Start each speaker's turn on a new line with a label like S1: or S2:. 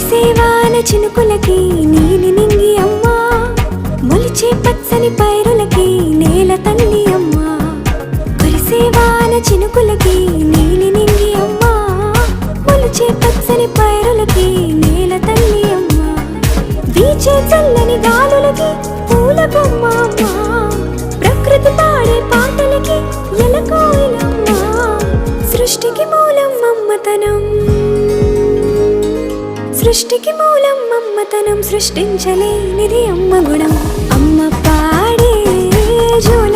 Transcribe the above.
S1: కురిసేవాన చినుకులకి నీలి నింగి అమ్మా, మొలిచే పచ్చని పైరులకి నేల తల్లి అమ్మా. కురిసేవాన చినుకులకి నీలి నింగి అమ్మా, మొలిచే పచ్చని పైరులకి నేల తల్లి అమ్మా. వీచే చల్లని గాలులకి పూల బొమ్మ అమ్మా, ప్రకృతి పాడే పాటలకి ఎలకోయిలమ్మా. సృష్టికి మూలం మమ్మతనం, సృష్టికి మూలం మమ్మతనం, సృష్టించలేనిది అమ్మ గుణం. అమ్మ పాడే జోల